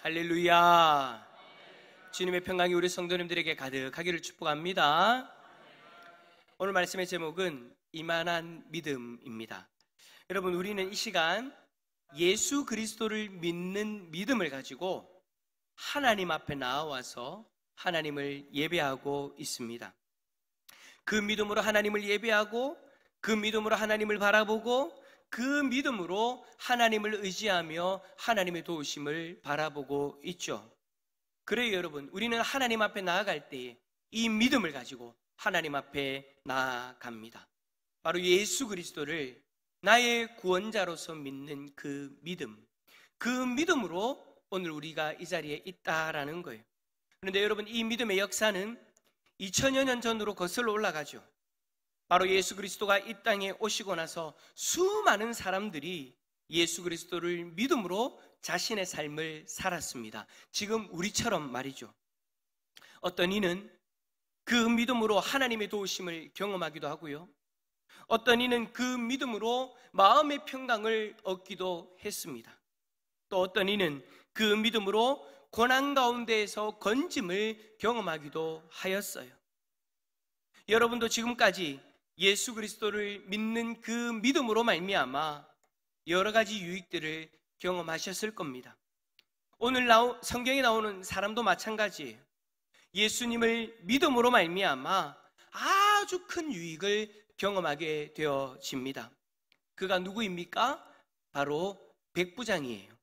할렐루야. 주님의 평강이 우리 성도님들에게 가득하기를 축복합니다. 오늘 말씀의 제목은 이만한 믿음입니다. 여러분, 우리는 이 시간 예수 그리스도를 믿는 믿음을 가지고 하나님 앞에 나와서 하나님을 예배하고 있습니다. 그 믿음으로 하나님을 예배하고, 그 믿음으로 하나님을 바라보고, 그 믿음으로 하나님을 의지하며 하나님의 도우심을 바라보고 있죠. 그래요, 여러분, 우리는 하나님 앞에 나아갈 때에 이 믿음을 가지고 하나님 앞에 나아갑니다. 바로 예수 그리스도를 나의 구원자로서 믿는 그 믿음, 그 믿음으로 오늘 우리가 이 자리에 있다라는 거예요. 그런데 여러분, 이 믿음의 역사는 2000여 년 전으로 거슬러 올라가죠. 바로 예수 그리스도가 이 땅에 오시고 나서 수많은 사람들이 예수 그리스도를 믿음으로 자신의 삶을 살았습니다. 지금 우리처럼 말이죠. 어떤 이는 그 믿음으로 하나님의 도우심을 경험하기도 하고요, 어떤 이는 그 믿음으로 마음의 평강을 얻기도 했습니다. 또 어떤 이는 그 믿음으로 고난 가운데에서 건짐을 경험하기도 하였어요. 여러분도 지금까지 예수 그리스도를 믿는 그 믿음으로 말미암아 여러 가지 유익들을 경험하셨을 겁니다. 오늘 성경에 나오는 사람도 마찬가지예요. 예수님을 믿음으로 말미암아 아주 큰 유익을 경험하게 되어집니다. 그가 누구입니까? 바로 백부장이에요.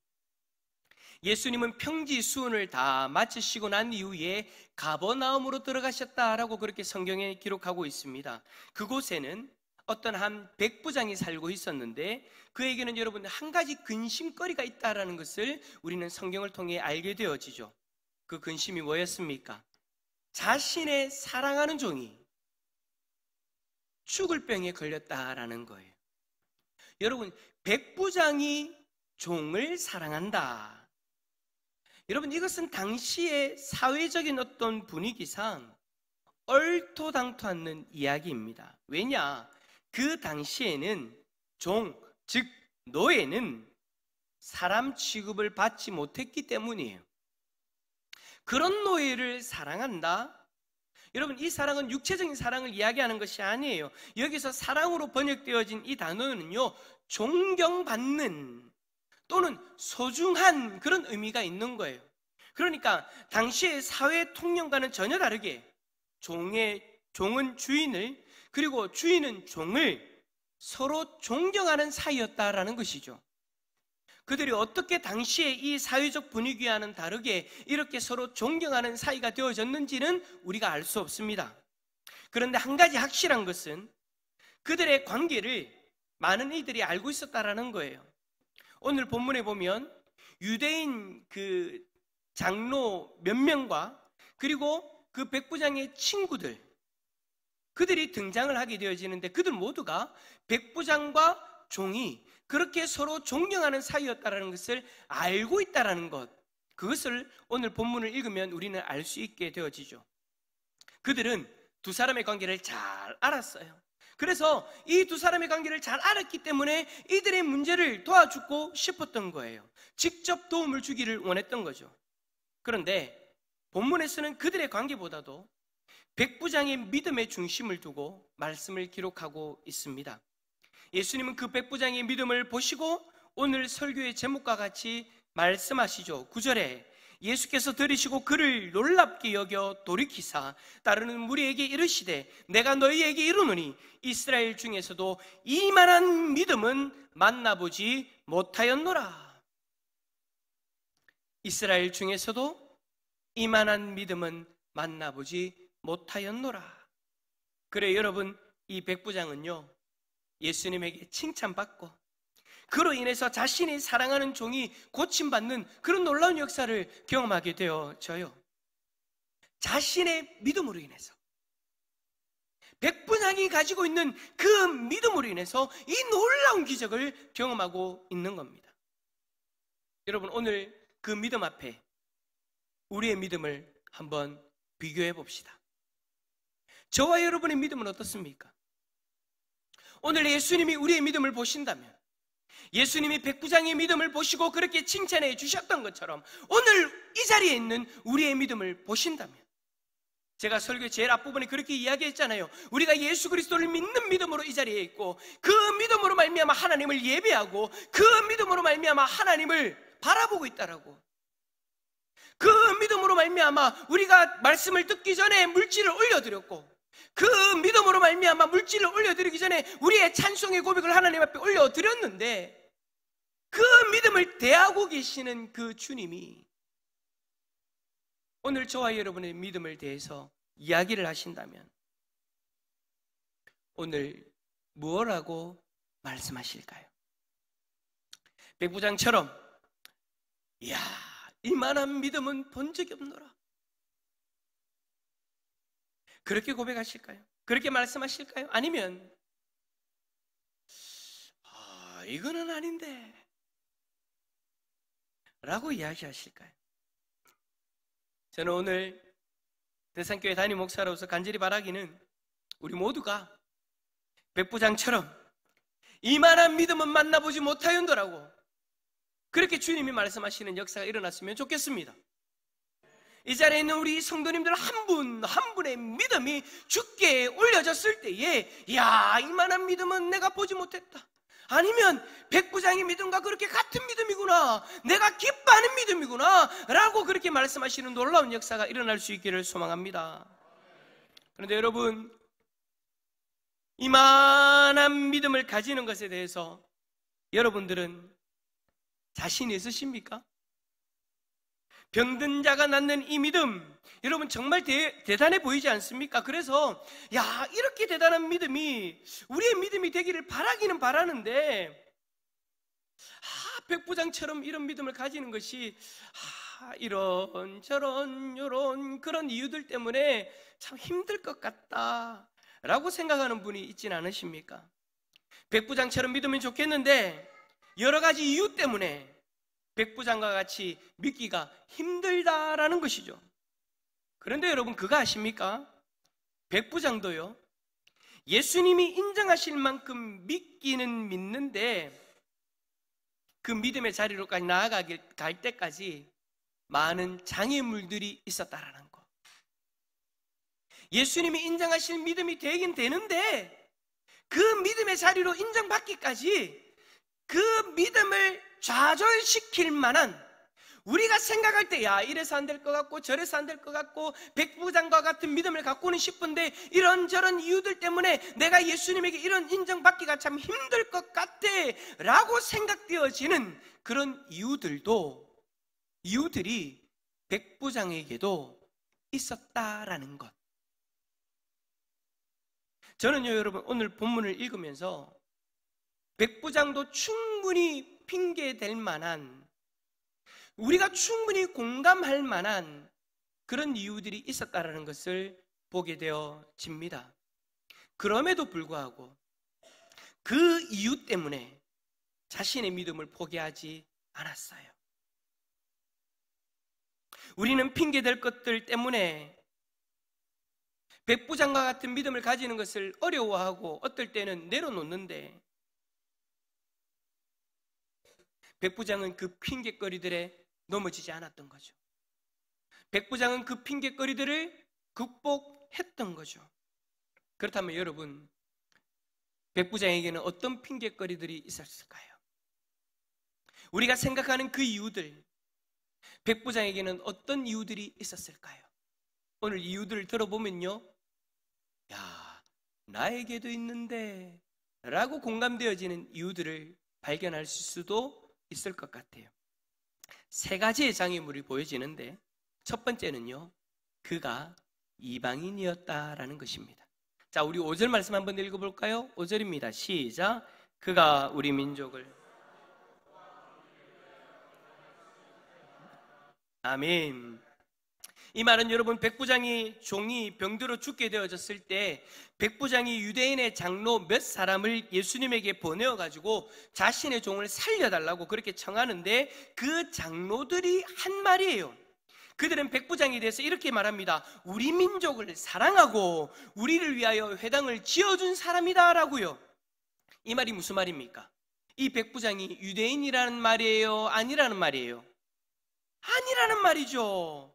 예수님은 평지 수훈을 다 마치시고 난 이후에 가버나움으로 들어가셨다라고 그렇게 성경에 기록하고 있습니다. 그곳에는 어떤 한 백부장이 살고 있었는데 그에게는 여러분 한 가지 근심거리가 있다라는 것을 우리는 성경을 통해 알게 되어지죠. 그 근심이 뭐였습니까? 자신의 사랑하는 종이 죽을 병에 걸렸다라는 거예요. 여러분, 백부장이 종을 사랑한다. 여러분, 이것은 당시의 사회적인 어떤 분위기상 얼토당토 않는 이야기입니다. 왜냐? 그 당시에는 종, 즉 노예는 사람 취급을 받지 못했기 때문이에요. 그런 노예를 사랑한다? 여러분, 이 사랑은 육체적인 사랑을 이야기하는 것이 아니에요. 여기서 사랑으로 번역되어진 이 단어는요, 존경받는 또는 소중한 그런 의미가 있는 거예요. 그러니까 당시의 사회 통념과는 전혀 다르게 종은 주인을, 그리고 주인은 종을 서로 존경하는 사이였다라는 것이죠. 그들이 어떻게 당시에 이 사회적 분위기와는 다르게 이렇게 서로 존경하는 사이가 되어졌는지는 우리가 알 수 없습니다. 그런데 한 가지 확실한 것은 그들의 관계를 많은 이들이 알고 있었다라는 거예요. 오늘 본문에 보면 유대인 그 장로 몇 명과 그리고 그 백부장의 친구들, 그들이 등장을 하게 되어지는데 그들 모두가 백부장과 종이 그렇게 서로 존경하는 사이였다는 것을 알고 있다는 것, 그것을 오늘 본문을 읽으면 우리는 알 수 있게 되어지죠. 그들은 두 사람의 관계를 잘 알았어요. 그래서 이 두 사람의 관계를 잘 알았기 때문에 이들의 문제를 도와주고 싶었던 거예요. 직접 도움을 주기를 원했던 거죠. 그런데 본문에서는 그들의 관계보다도 백부장의 믿음의 중심을 두고 말씀을 기록하고 있습니다. 예수님은 그 백부장의 믿음을 보시고 오늘 설교의 제목과 같이 말씀하시죠. 9절에 예수께서 들으시고 그를 놀랍게 여겨 돌이키사 따르는 무리에게 이르시되 내가 너희에게 이르노니 이스라엘 중에서도 이만한 믿음은 만나보지 못하였노라. 이스라엘 중에서도 이만한 믿음은 만나보지 못하였노라. 그래, 여러분, 이 백부장은요, 예수님에게 칭찬받고 그로 인해서 자신이 사랑하는 종이 고침받는 그런 놀라운 역사를 경험하게 되어져요. 자신의 믿음으로 인해서, 백부장이 가지고 있는 그 믿음으로 인해서 이 놀라운 기적을 경험하고 있는 겁니다. 여러분, 오늘 그 믿음 앞에 우리의 믿음을 한번 비교해 봅시다. 저와 여러분의 믿음은 어떻습니까? 오늘 예수님이 우리의 믿음을 보신다면, 예수님이 백부장의 믿음을 보시고 그렇게 칭찬해 주셨던 것처럼 오늘 이 자리에 있는 우리의 믿음을 보신다면, 제가 설교 제일 앞부분에 그렇게 이야기했잖아요. 우리가 예수 그리스도를 믿는 믿음으로 이 자리에 있고, 그 믿음으로 말미암아 하나님을 예배하고, 그 믿음으로 말미암아 하나님을 바라보고 있다라고. 그 믿음으로 말미암아 우리가 말씀을 듣기 전에 물질을 올려드렸고, 그 믿음으로 말미암아 물질을 올려드리기 전에 우리의 찬송의 고백을 하나님 앞에 올려드렸는데, 그 믿음을 대하고 계시는 그 주님이 오늘 저와 여러분의 믿음을 대해서 이야기를 하신다면 오늘 무엇라고 말씀하실까요? 백부장처럼 이야, 이만한 믿음은 본 적이 없노라, 그렇게 고백하실까요? 그렇게 말씀하실까요? 아니면 이거는 아닌데 라고 이야기하실까요? 저는 오늘 대산교회 담임 목사로서 간절히 바라기는 우리 모두가 백부장처럼 이만한 믿음은 만나보지 못하였노라고 그렇게 주님이 말씀하시는 역사가 일어났으면 좋겠습니다. 이 자리에 있는 우리 성도님들 한 분 한 분의 믿음이 주께 올려졌을 때에, 이야, 이만한 믿음은 내가 보지 못했다, 아니면 백부장의 믿음과 그렇게 같은 믿음이구나, 내가 기뻐하는 믿음이구나 라고 그렇게 말씀하시는 놀라운 역사가 일어날 수 있기를 소망합니다. 그런데 여러분, 이만한 믿음을 가지는 것에 대해서 여러분들은 자신 있으십니까? 병든 자가 낳는 이 믿음, 여러분 정말 대단해 보이지 않습니까? 그래서 야, 이렇게 대단한 믿음이 우리의 믿음이 되기를 바라기는 바라는데, 백부장처럼 이런 믿음을 가지는 것이 이런 저런 요런 그런 이유들 때문에 참 힘들 것 같다 라고 생각하는 분이 있지는 않으십니까? 백부장처럼 믿으면 좋겠는데 여러 가지 이유 때문에 백부장과 같이 믿기가 힘들다라는 것이죠. 그런데 여러분, 그거 아십니까? 백부장도요, 예수님이 인정하실 만큼 믿기는 믿는데 그 믿음의 자리로까지 나아갈 때까지 많은 장애물들이 있었다라는 거. 예수님이 인정하실 믿음이 되긴 되는데 그 믿음의 자리로 인정받기까지 그 믿음을 좌절시킬 만한, 우리가 생각할 때 야, 이래서 안 될 것 같고 저래서 안 될 것 같고 백부장과 같은 믿음을 갖고는 싶은데 이런저런 이유들 때문에 내가 예수님에게 이런 인정받기가 참 힘들 것 같아 라고 생각되어지는 그런 이유들이 백부장에게도 있었다라는 것. 저는요, 여러분, 오늘 본문을 읽으면서 백부장도 충분히 핑계될 만한, 우리가 충분히 공감할 만한 그런 이유들이 있었다라는 것을 보게 되어집니다. 그럼에도 불구하고 그 이유 때문에 자신의 믿음을 포기하지 않았어요. 우리는 핑계될 것들 때문에 백부장과 같은 믿음을 가지는 것을 어려워하고 어떨 때는 내려놓는데, 백부장은 그 핑계거리들에 넘어지지 않았던 거죠. 백부장은 그 핑계거리들을 극복했던 거죠. 그렇다면 여러분, 백부장에게는 어떤 핑계거리들이 있었을까요? 우리가 생각하는 그 이유들, 백부장에게는 어떤 이유들이 있었을까요? 오늘 이유들을 들어보면요, 야, 나에게도 있는데 라고 공감되어지는 이유들을 발견할 수도 있을 것 같아요. 세 가지의 장애물이 보여지는데, 첫 번째는요, 그가 이방인이었다라는 것입니다. 자, 우리 5절 말씀 한번 읽어볼까요? 5절입니다. 시작. 그가 우리 민족을, 아멘. 이 말은 여러분, 백부장이 종이 병들어 죽게 되어졌을 때 백부장이 유대인의 장로 몇 사람을 예수님에게 보내어가지고 자신의 종을 살려달라고 그렇게 청하는데, 그 장로들이 한 말이에요. 그들은 백부장에 대해서 이렇게 말합니다. 우리 민족을 사랑하고 우리를 위하여 회당을 지어준 사람이다 라고요. 이 말이 무슨 말입니까? 이 백부장이 유대인이라는 말이에요? 아니라는 말이에요? 아니라는 말이죠.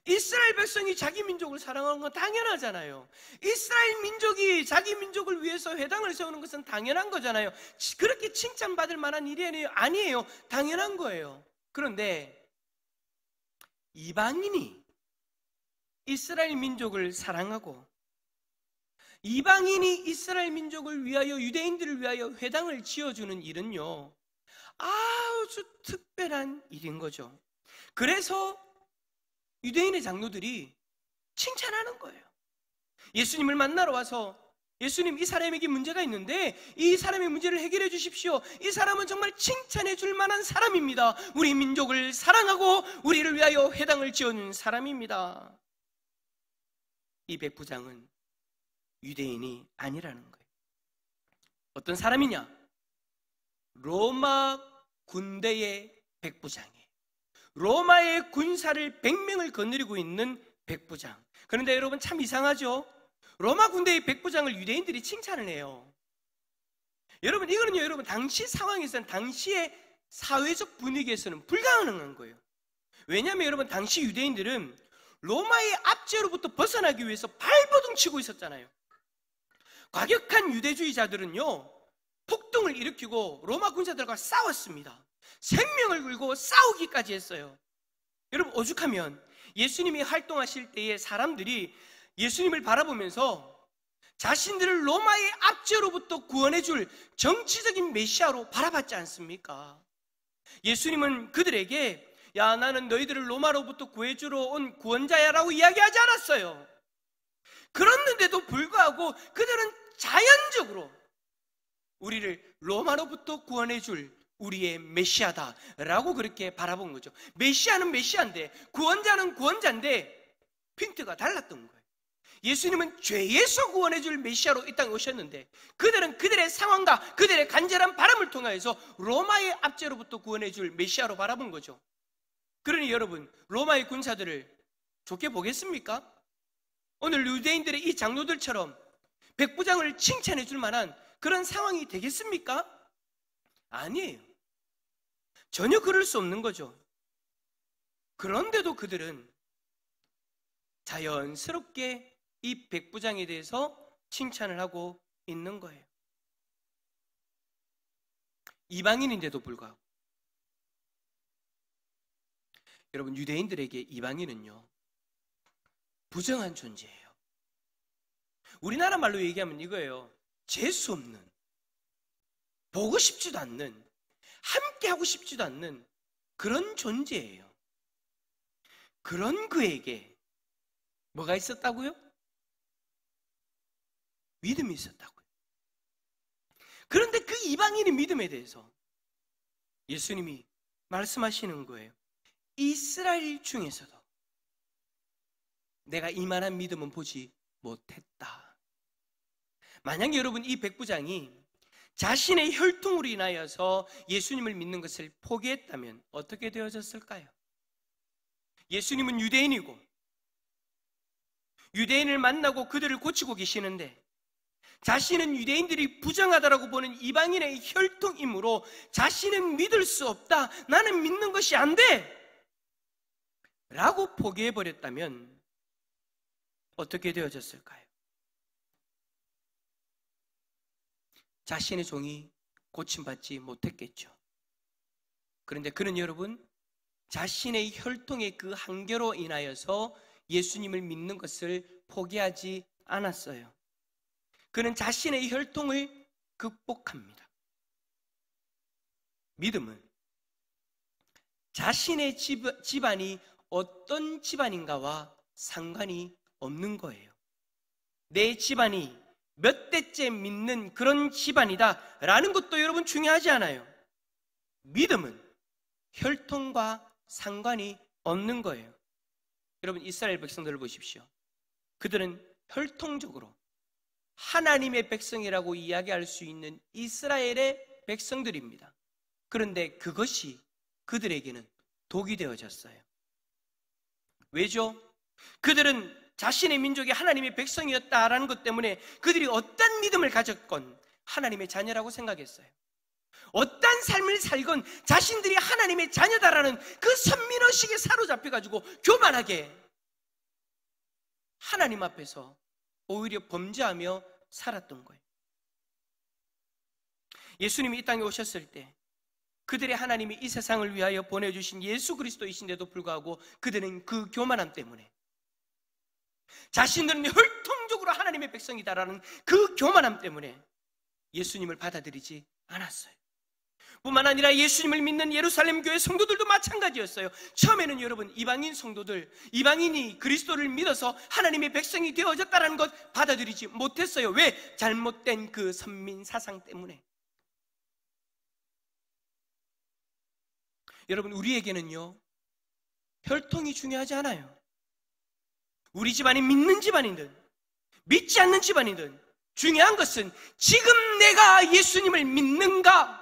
이스라엘 백성이 자기 민족을 사랑하는 건 당연하잖아요. 이스라엘 민족이 자기 민족을 위해서 회당을 세우는 것은 당연한 거잖아요. 그렇게 칭찬받을 만한 일이 아니에요. 당연한 거예요. 그런데 이방인이 이스라엘 민족을 사랑하고 이방인이 이스라엘 민족을 위하여, 유대인들을 위하여 회당을 지어주는 일은요, 아주 특별한 일인 거죠. 그래서 유대인의 장로들이 칭찬하는 거예요. 예수님을 만나러 와서, 예수님, 이 사람에게 문제가 있는데 이 사람의 문제를 해결해 주십시오. 이 사람은 정말 칭찬해 줄 만한 사람입니다. 우리 민족을 사랑하고 우리를 위하여 회당을 지어준 사람입니다. 이 백부장은 유대인이 아니라는 거예요. 어떤 사람이냐? 로마 군대의 백부장이에요. 로마의 군사를 100명을 거느리고 있는 백부장. 그런데 여러분, 참 이상하죠? 로마 군대의 백부장을 유대인들이 칭찬을 해요. 여러분, 이거는요, 여러분, 당시 상황에서는, 당시의 사회적 분위기에서는 불가능한 거예요. 왜냐하면 여러분, 당시 유대인들은 로마의 압제로부터 벗어나기 위해서 발버둥 치고 있었잖아요. 과격한 유대주의자들은요, 폭동을 일으키고 로마 군사들과 싸웠습니다. 생명을 걸고 싸우기까지 했어요. 여러분, 오죽하면 예수님이 활동하실 때에 사람들이 예수님을 바라보면서 자신들을 로마의 압제로부터 구원해줄 정치적인 메시아로 바라봤지 않습니까? 예수님은 그들에게, 야, 나는 너희들을 로마로부터 구해주러 온 구원자야라고 이야기하지 않았어요. 그랬는데도 불구하고 그들은 자연적으로 우리를 로마로부터 구원해줄 우리의 메시아다라고 그렇게 바라본 거죠. 메시아는 메시아인데, 구원자는 구원자인데 핀트가 달랐던 거예요. 예수님은 죄에서 구원해줄 메시아로 이 땅에 오셨는데, 그들은 그들의 상황과 그들의 간절한 바람을 통하여서 로마의 압제로부터 구원해줄 메시아로 바라본 거죠. 그러니 여러분, 로마의 군사들을 좋게 보겠습니까? 오늘 유대인들의 이 장로들처럼 백부장을 칭찬해 줄 만한 그런 상황이 되겠습니까? 아니에요. 전혀 그럴 수 없는 거죠. 그런데도 그들은 자연스럽게 이 백부장에 대해서 칭찬을 하고 있는 거예요. 이방인인데도 불구하고. 여러분, 유대인들에게 이방인은요, 부정한 존재예요. 우리나라 말로 얘기하면 이거예요. 재수 없는, 보고 싶지도 않는, 함께하고 싶지도 않는 그런 존재예요. 그런 그에게 뭐가 있었다고요? 믿음이 있었다고요. 그런데 그 이방인의 믿음에 대해서 예수님이 말씀하시는 거예요. 이스라엘 중에서도 내가 이만한 믿음은 보지 못했다. 만약 여러분, 이 백부장이 자신의 혈통으로 인하여서 예수님을 믿는 것을 포기했다면 어떻게 되어졌을까요? 예수님은 유대인이고 유대인을 만나고 그들을 고치고 계시는데, 자신은 유대인들이 부정하다라고 보는 이방인의 혈통이므로 자신은 믿을 수 없다, 나는 믿는 것이 안 돼 라고 포기해버렸다면 어떻게 되어졌을까요? 자신의 종이 고침받지 못했겠죠. 그런데 그는 여러분, 자신의 혈통의 그 한계로 인하여서 예수님을 믿는 것을 포기하지 않았어요. 그는 자신의 혈통을 극복합니다. 믿음은 자신의 집안이 어떤 집안인가와 상관이 없는 거예요. 내 집안이 몇 대째 믿는 그런 집안이다 라는 것도 여러분 중요하지 않아요. 믿음은 혈통과 상관이 없는 거예요. 여러분, 이스라엘 백성들을 보십시오. 그들은 혈통적으로 하나님의 백성이라고 이야기할 수 있는 이스라엘의 백성들입니다. 그런데 그것이 그들에게는 독이 되어졌어요. 왜죠? 그들은 자신의 민족이 하나님의 백성이었다라는 것 때문에 그들이 어떤 믿음을 가졌건 하나님의 자녀라고 생각했어요. 어떤 삶을 살건 자신들이 하나님의 자녀다라는 그 선민의식에 사로잡혀가지고 교만하게 하나님 앞에서 오히려 범죄하며 살았던 거예요. 예수님이 이 땅에 오셨을 때 그들의 하나님이 이 세상을 위하여 보내주신 예수 그리스도이신데도 불구하고 그들은 그 교만함 때문에, 자신들은 혈통적으로 하나님의 백성이다라는 그 교만함 때문에 예수님을 받아들이지 않았어요. 뿐만 아니라 예수님을 믿는 예루살렘 교회 성도들도 마찬가지였어요. 처음에는 여러분, 이방인 성도들, 이방인이 그리스도를 믿어서 하나님의 백성이 되어졌다는 것 받아들이지 못했어요. 왜? 잘못된 그 선민 사상 때문에. 여러분, 우리에게는요, 혈통이 중요하지 않아요. 우리 집안이 믿는 집안이든 믿지 않는 집안이든 중요한 것은 지금 내가 예수님을 믿는가?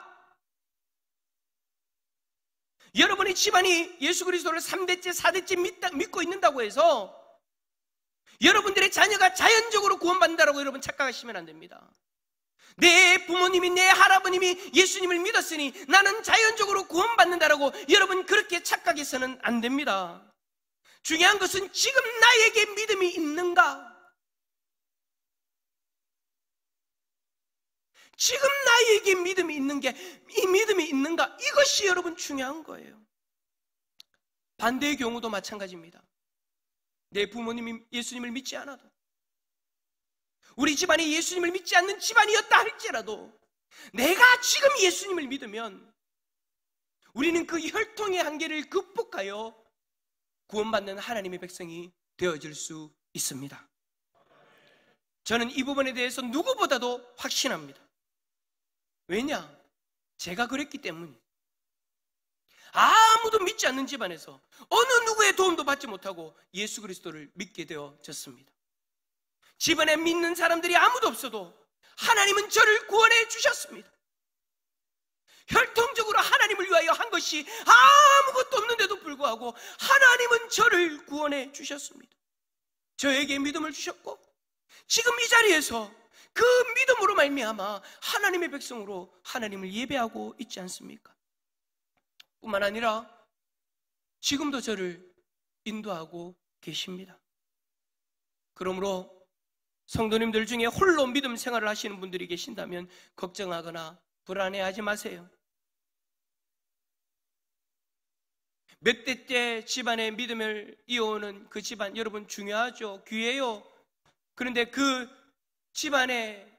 여러분의 집안이 예수 그리스도를 3대째 4대째 믿고 있는다고 해서 여러분들의 자녀가 자연적으로 구원받는다고 여러분 착각하시면 안 됩니다. 내 부모님이, 내 할아버님이 예수님을 믿었으니 나는 자연적으로 구원받는다라고 여러분 그렇게 착각해서는 안 됩니다. 중요한 것은 지금 나에게 믿음이 있는가? 지금 나에게 믿음이 있는 게, 이 믿음이 있는가? 이것이 여러분 중요한 거예요. 반대의 경우도 마찬가지입니다. 내 부모님이 예수님을 믿지 않아도, 우리 집안이 예수님을 믿지 않는 집안이었다 할지라도 내가 지금 예수님을 믿으면 우리는 그 혈통의 한계를 극복하여 구원받는 하나님의 백성이 되어질 수 있습니다. 저는 이 부분에 대해서 누구보다도 확신합니다. 왜냐? 제가 그랬기 때문이에요. 아무도 믿지 않는 집안에서 어느 누구의 도움도 받지 못하고 예수 그리스도를 믿게 되어졌습니다. 집안에 믿는 사람들이 아무도 없어도 하나님은 저를 구원해 주셨습니다. 혈통적으로 하나님을 위하여 한 것이 아무것도 없는데도 불구하고 하나님은 저를 구원해 주셨습니다. 저에게 믿음을 주셨고 지금 이 자리에서 그 믿음으로 말미암아 하나님의 백성으로 하나님을 예배하고 있지 않습니까? 뿐만 아니라 지금도 저를 인도하고 계십니다. 그러므로 성도님들 중에 홀로 믿음 생활을 하시는 분들이 계신다면 걱정하거나 불안해하지 마세요. 몇 대째 집안의 믿음을 이어오는 그 집안, 여러분 중요하죠. 귀해요. 그런데 그 집안의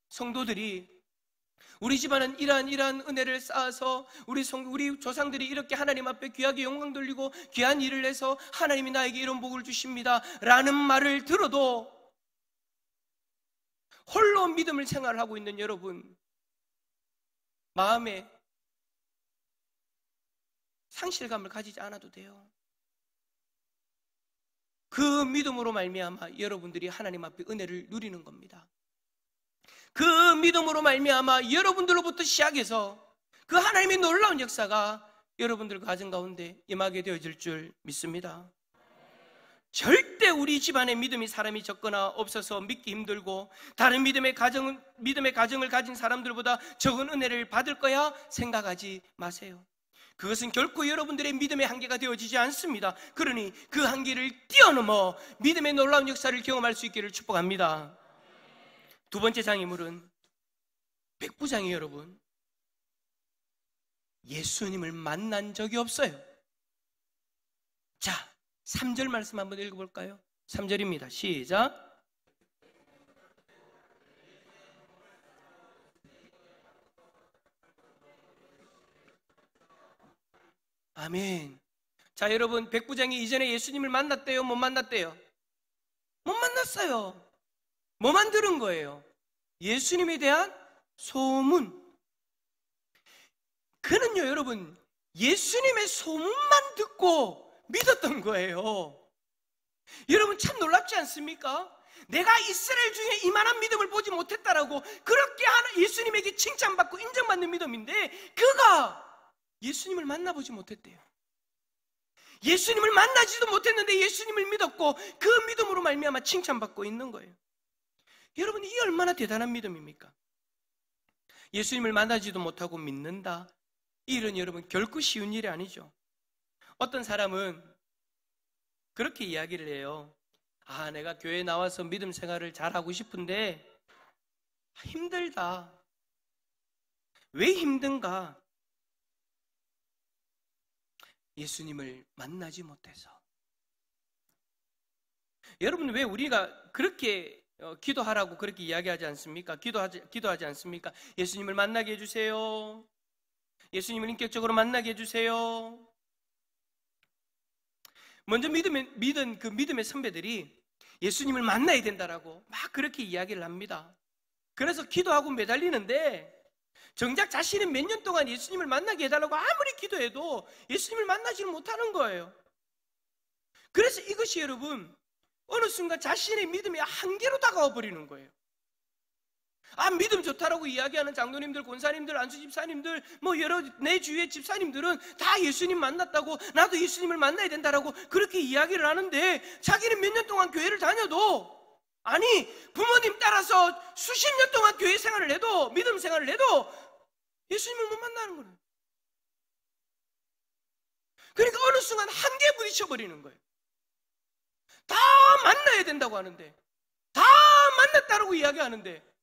성도들이 우리 집안은 이러한 은혜를 쌓아서 우리 조상들이 이렇게 하나님 앞에 귀하게 영광 돌리고 귀한 일을 해서 하나님이 나에게 이런 복을 주십니다 라는 말을 들어도 홀로 믿음을 생활하고 있는 여러분 마음에 상실감을 가지지 않아도 돼요. 그 믿음으로 말미암아 여러분들이 하나님 앞에 은혜를 누리는 겁니다. 그 믿음으로 말미암아 여러분들로부터 시작해서 그 하나님의 놀라운 역사가 여러분들 가정 가운데 임하게 되어질 줄 믿습니다. 절대 우리 집안에 믿음이 사람이 적거나 없어서 믿기 힘들고 다른 믿음의 가정을 가진 사람들보다 적은 은혜를 받을 거야 생각하지 마세요. 그것은 결코 여러분들의 믿음의 한계가 되어지지 않습니다. 그러니 그 한계를 뛰어넘어 믿음의 놀라운 역사를 경험할 수 있기를 축복합니다. 두 번째 장애물은 백부장이 여러분 예수님을 만난 적이 없어요. 자, 3절 말씀 한번 읽어볼까요? 3절입니다. 시작. 아멘. 자, 여러분 백부장이 이전에 예수님을 만났대요? 못 만났대요? 못 만났어요. 뭐만 들은 거예요? 예수님에 대한 소문. 그는요 여러분 예수님의 소문만 듣고 믿었던 거예요. 여러분 참 놀랍지 않습니까? 내가 이스라엘 중에 이만한 믿음을 보지 못했다라고 그렇게 예수님에게 칭찬받고 인정받는 믿음인데 그가 예수님을 만나보지 못했대요. 예수님을 만나지도 못했는데 예수님을 믿었고 그 믿음으로 말미암아 칭찬받고 있는 거예요. 여러분 이게 얼마나 대단한 믿음입니까? 예수님을 만나지도 못하고 믿는다. 이 일은 여러분 결코 쉬운 일이 아니죠. 어떤 사람은 그렇게 이야기를 해요. 내가 교회에 나와서 믿음 생활을 잘하고 싶은데 힘들다. 왜 힘든가? 예수님을 만나지 못해서. 여러분, 왜 우리가 그렇게 기도하라고 그렇게 이야기하지 않습니까? 기도하지 않습니까? 예수님을 만나게 해주세요. 예수님을 인격적으로 만나게 해주세요. 먼저 믿은 그 믿음의 선배들이 예수님을 만나야 된다라고 막 그렇게 이야기를 합니다. 그래서 기도하고 매달리는데 정작 자신은 몇 년 동안 예수님을 만나게 해달라고 아무리 기도해도 예수님을 만나지는 못하는 거예요. 그래서 이것이 여러분 어느 순간 자신의 믿음의 한계로 다가와 버리는 거예요. 믿음 좋다라고 이야기하는 장로님들, 권사님들, 안수집사님들, 여러 내 주위의 집사님들은 다 예수님 만났다고, 나도 예수님을 만나야 된다라고 그렇게 이야기를 하는데 자기는 몇 년 동안 교회를 다녀도, 부모님 따라서 수십 년 동안 교회 생활을 해도, 믿음 생활을 해도 예수님을 못 만나는 거예요. 그러니까 어느 순간 한계에 부딪혀 버리는 거예요. 다 만나야 된다고 하는데, 다 만났다라고 이야기하는데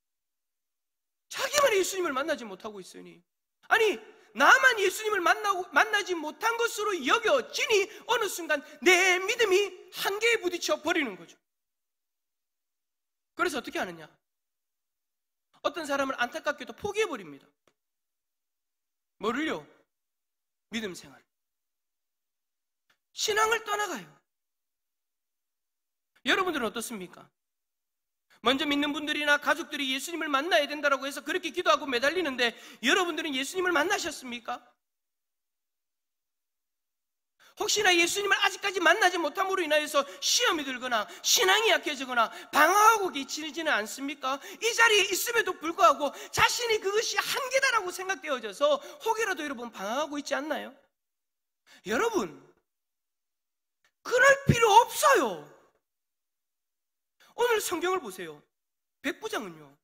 자기만 예수님을 만나지 못하고 있으니, 나만 예수님을 만나지 못한 것으로 여겨지니 어느 순간 내 믿음이 한계에 부딪혀 버리는 거죠. 그래서 어떻게 하느냐? 어떤 사람은 안타깝게도 포기해버립니다. 뭐를요? 믿음 생활. 신앙을 떠나가요. 여러분들은 어떻습니까? 먼저 믿는 분들이나 가족들이 예수님을 만나야 된다고 해서 그렇게 기도하고 매달리는데 여러분들은 예수님을 만나셨습니까? 혹시나 예수님을 아직까지 만나지 못함으로 인하여서 시험이 들거나 신앙이 약해지거나 방황하고 계시지는 않습니까? 이 자리에 있음에도 불구하고 자신이 그것이 한계다라고 생각되어져서 혹여라도 여러분 방황하고 있지 않나요? 여러분, 그럴 필요 없어요. 오늘 성경을 보세요. 백부장은요,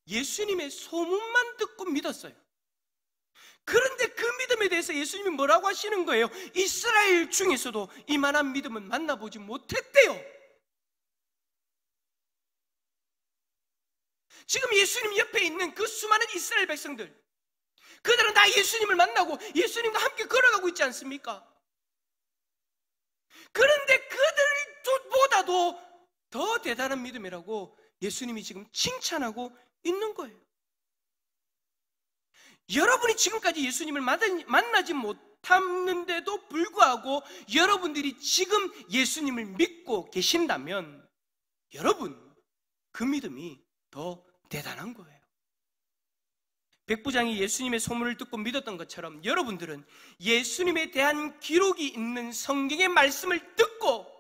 예수님의 소문만 듣고 믿었어요. 그런데 그 믿음에 대해서 예수님이 뭐라고 하시는 거예요? 이스라엘 중에서도 이만한 믿음은 만나보지 못했대요. 지금 예수님 옆에 있는 그 수많은 이스라엘 백성들, 그들은 다 예수님을 만나고 예수님과 함께 걸어가고 있지 않습니까? 그런데 그들보다도 더 대단한 믿음이라고 예수님이 지금 칭찬하고 있는 거예요. 여러분이 지금까지 예수님을 만나지 못했는데도 불구하고 여러분들이 지금 예수님을 믿고 계신다면 여러분, 그 믿음이 더 대단한 거예요. 백부장이 예수님의 소문을 듣고 믿었던 것처럼 여러분들은 예수님에 대한 기록이 있는 성경의 말씀을 듣고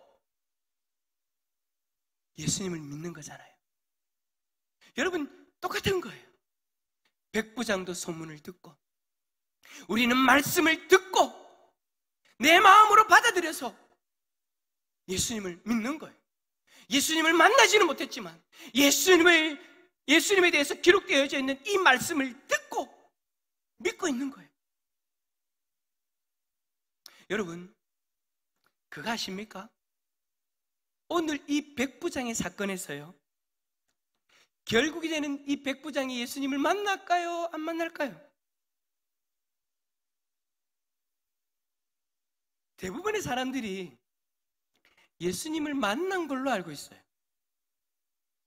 예수님을 믿는 거잖아요. 여러분, 똑같은 거예요. 백부장도 소문을 듣고 우리는 말씀을 듣고 내 마음으로 받아들여서 예수님을 믿는 거예요. 예수님을 만나지는 못했지만 예수님에 대해서 기록되어져 있는 이 말씀을 듣고 믿고 있는 거예요. 여러분, 그거 아십니까? 오늘 이 백부장의 사건에서요, 결국에는 이 백부장이 예수님을 만날까요? 안 만날까요? 대부분의 사람들이 예수님을 만난 걸로 알고 있어요.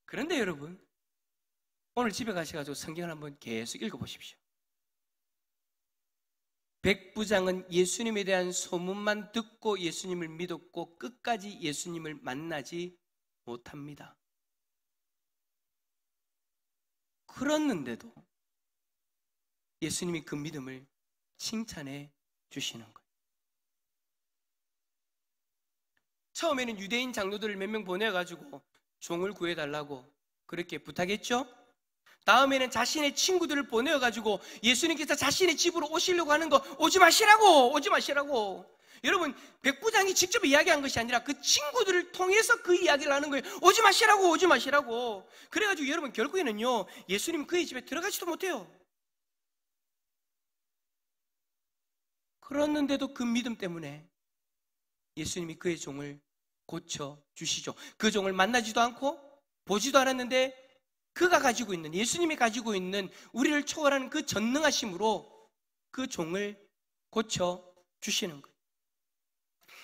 그런데 여러분, 오늘 집에 가셔가지고 성경을 한번 계속 읽어보십시오. 백부장은 예수님에 대한 소문만 듣고 예수님을 믿었고 끝까지 예수님을 만나지 못합니다. 그랬는데도 예수님이 그 믿음을 칭찬해 주시는 거예요. 처음에는 유대인 장로들을 몇 명 보내가지고 종을 구해달라고 그렇게 부탁했죠. 다음에는 자신의 친구들을 보내가지고 예수님께서 자신의 집으로 오시려고 하는 거 오지 마시라고. 여러분, 백부장이 직접 이야기한 것이 아니라 그 친구들을 통해서 그 이야기를 하는 거예요. 오지 마시라고. 그래가지고 여러분, 결국에는요, 예수님 그의 집에 들어가지도 못해요. 그랬는데도 그 믿음 때문에 예수님이 그의 종을 고쳐주시죠. 그 종을 만나지도 않고 보지도 않았는데 그가 가지고 있는, 예수님이 가지고 있는 우리를 초월하는 그 전능하심으로 그 종을 고쳐주시는 거예요.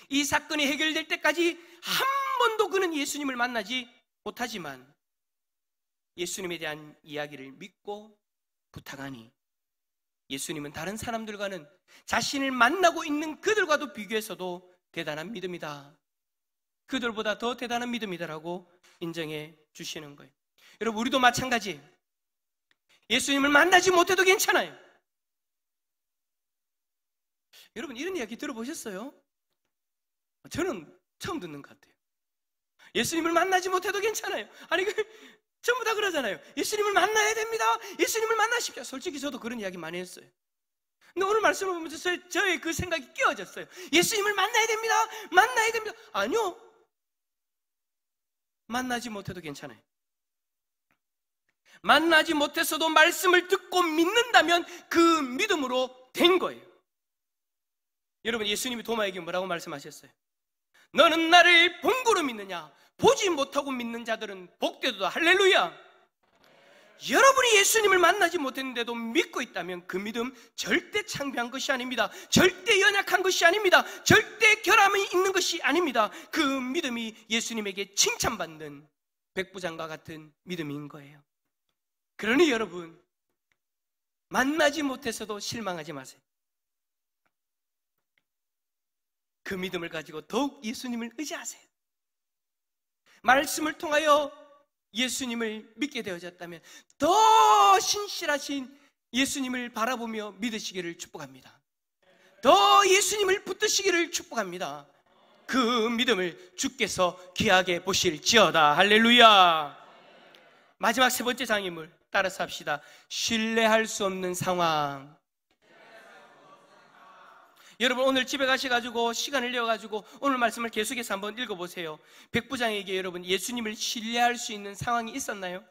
이 사건이 해결될 때까지 한 번도 그는 예수님을 만나지 못하지만 예수님에 대한 이야기를 믿고 부탁하니 예수님은 다른 사람들과는, 자신을 만나고 있는 그들과도 비교해서도 대단한 믿음이다, 그들보다 더 대단한 믿음이다라고 인정해 주시는 거예요. 여러분, 우리도 마찬가지. 예수님을 만나지 못해도 괜찮아요. 여러분, 이런 이야기 들어보셨어요? 저는 처음 듣는 것 같아요. 예수님을 만나지 못해도 괜찮아요. 아니, 전부 다 그러잖아요. 예수님을 만나야 됩니다. 예수님을 만나십시오. 솔직히 저도 그런 이야기 많이 했어요. 근데 오늘 말씀을 보면서 저의 그 생각이 끼워졌어요. 예수님을 만나야 됩니다. 만나야 됩니다. 아니요. 만나지 못해도 괜찮아요. 만나지 못했어도 말씀을 듣고 믿는다면 그 믿음으로 된 거예요. 여러분, 예수님이 도마에게 뭐라고 말씀하셨어요? 너는 나를 본고로 믿느냐? 보지 못하고 믿는 자들은 복되도다. 할렐루야. 여러분이 예수님을 만나지 못했는데도 믿고 있다면 그 믿음 절대 창피한 것이 아닙니다. 절대 연약한 것이 아닙니다. 절대 결함이 있는 것이 아닙니다. 그 믿음이 예수님에게 칭찬받는 백부장과 같은 믿음인 거예요. 그러니 여러분, 만나지 못해서도 실망하지 마세요. 그 믿음을 가지고 더욱 예수님을 의지하세요. 말씀을 통하여 예수님을 믿게 되어졌다면 더 신실하신 예수님을 바라보며 믿으시기를 축복합니다. 더 예수님을 붙드시기를 축복합니다. 그 믿음을 주께서 귀하게 보실지어다. 할렐루야. 마지막 세 번째 장애물 따라서 합시다. 신뢰할 수 없는 상황. 여러분, 오늘 집에 가셔가지고 시간을 내어가지고 오늘 말씀을 계속해서 한번 읽어보세요. 백부장에게 여러분, 예수님을 신뢰할 수 있는 상황이 있었나요?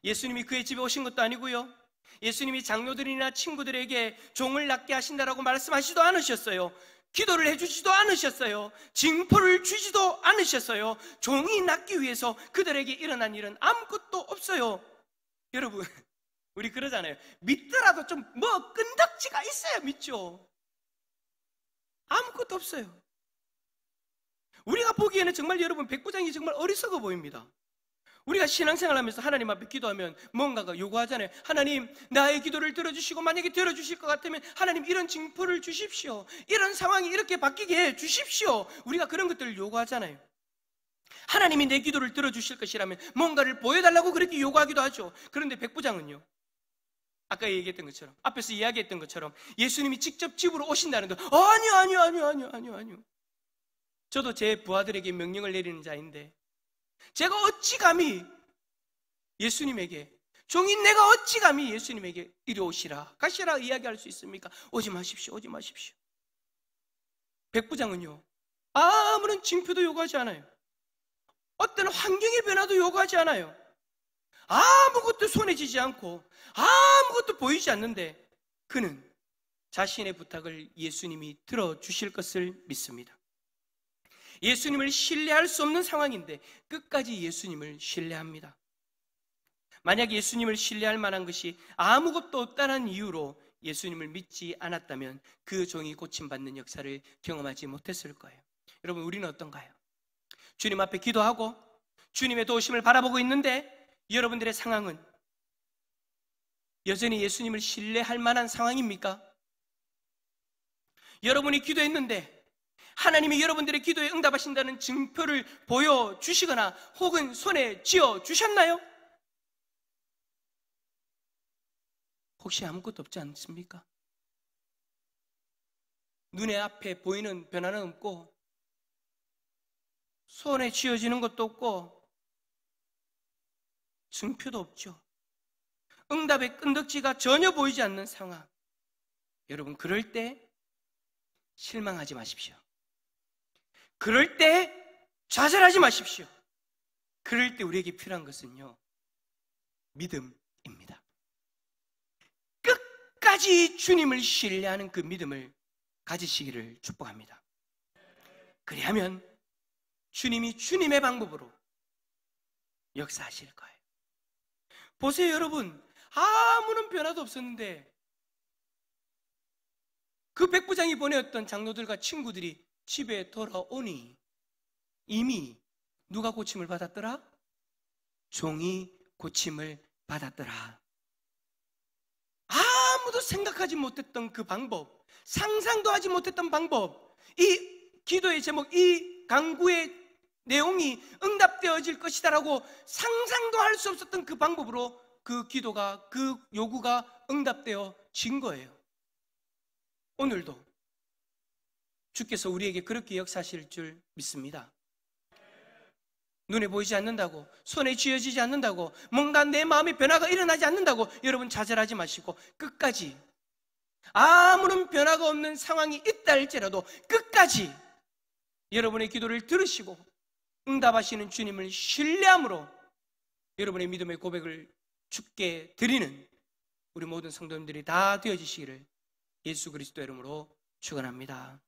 예수님이 그의 집에 오신 것도 아니고요, 예수님이 장로들이나 친구들에게 종을 낫게 하신다라고 말씀하시지도 않으셨어요. 기도를 해주지도 않으셨어요. 징표를 주지도 않으셨어요. 종이 낫기 위해서 그들에게 일어난 일은 아무것도 없어요. 여러분, 우리 그러잖아요. 믿더라도 좀 끈덕지가 있어야 믿죠. 아무것도 없어요. 우리가 보기에는 정말 여러분, 백부장이 정말 어리석어 보입니다. 우리가 신앙생활 하면서 하나님 앞에 기도하면 뭔가가 요구하잖아요. 하나님, 나의 기도를 들어주시고 만약에 들어주실 것 같으면 하나님 이런 징표를 주십시오. 이런 상황이 이렇게 바뀌게 해 주십시오. 우리가 그런 것들을 요구하잖아요. 하나님이 내 기도를 들어주실 것이라면 뭔가를 보여달라고 그렇게 요구하기도 하죠. 그런데 백부장은요, 아까 얘기했던 것처럼, 앞에서 이야기했던 것처럼 예수님이 직접 집으로 오신다는데 아니요. 저도 제 부하들에게 명령을 내리는 자인데 제가 어찌 감히 예수님에게, 종인 내가 어찌 감히 예수님에게 이리 오시라, 가시라 이야기할 수 있습니까? 오지 마십시오. 백부장은요, 아무런 징표도 요구하지 않아요. 어떤 환경의 변화도 요구하지 않아요. 아무것도 손에 쥐지 않고 아무것도 보이지 않는데 그는 자신의 부탁을 예수님이 들어주실 것을 믿습니다. 예수님을 신뢰할 수 없는 상황인데 끝까지 예수님을 신뢰합니다. 만약 예수님을 신뢰할 만한 것이 아무것도 없다는 이유로 예수님을 믿지 않았다면 그 종이 고침받는 역사를 경험하지 못했을 거예요. 여러분, 우리는 어떤가요? 주님 앞에 기도하고 주님의 도우심을 바라보고 있는데 여러분들의 상황은 여전히 예수님을 신뢰할 만한 상황입니까? 여러분이 기도했는데 하나님이 여러분들의 기도에 응답하신다는 증표를 보여주시거나 혹은 손에 쥐어주셨나요? 혹시 아무것도 없지 않습니까? 눈에 앞에 보이는 변화는 없고 손에 쥐어지는 것도 없고 증표도 없죠. 응답의 끈덕지가 전혀 보이지 않는 상황. 여러분, 그럴 때 실망하지 마십시오. 그럴 때 좌절하지 마십시오. 그럴 때 우리에게 필요한 것은요, 믿음입니다. 끝까지 주님을 신뢰하는 그 믿음을 가지시기를 축복합니다. 그리하면 주님이 주님의 방법으로 역사하실 거예요. 보세요, 여러분. 아무런 변화도 없었는데 그 백부장이 보내었던 장로들과 친구들이 집에 돌아오니 이미 누가 고침을 받았더라? 종이 고침을 받았더라. 아무도 생각하지 못했던 그 방법, 상상도 하지 못했던 방법, 이 기도의 제목, 이 간구의 내용이 응답되어질 것이다라고 상상도 할 수 없었던 그 방법으로 그 기도가, 그 요구가 응답되어진 거예요. 오늘도 주께서 우리에게 그렇게 역사하실 줄 믿습니다. 눈에 보이지 않는다고, 손에 쥐어지지 않는다고, 뭔가 내 마음의 변화가 일어나지 않는다고 여러분 좌절하지 마시고 끝까지, 아무런 변화가 없는 상황이 있다 할지라도 끝까지 여러분의 기도를 들으시고 응답하시는 주님을 신뢰함으로 여러분의 믿음의 고백을 주께 드리는 우리 모든 성도님들이 다 되어지시기를 예수 그리스도 이름으로 축원합니다.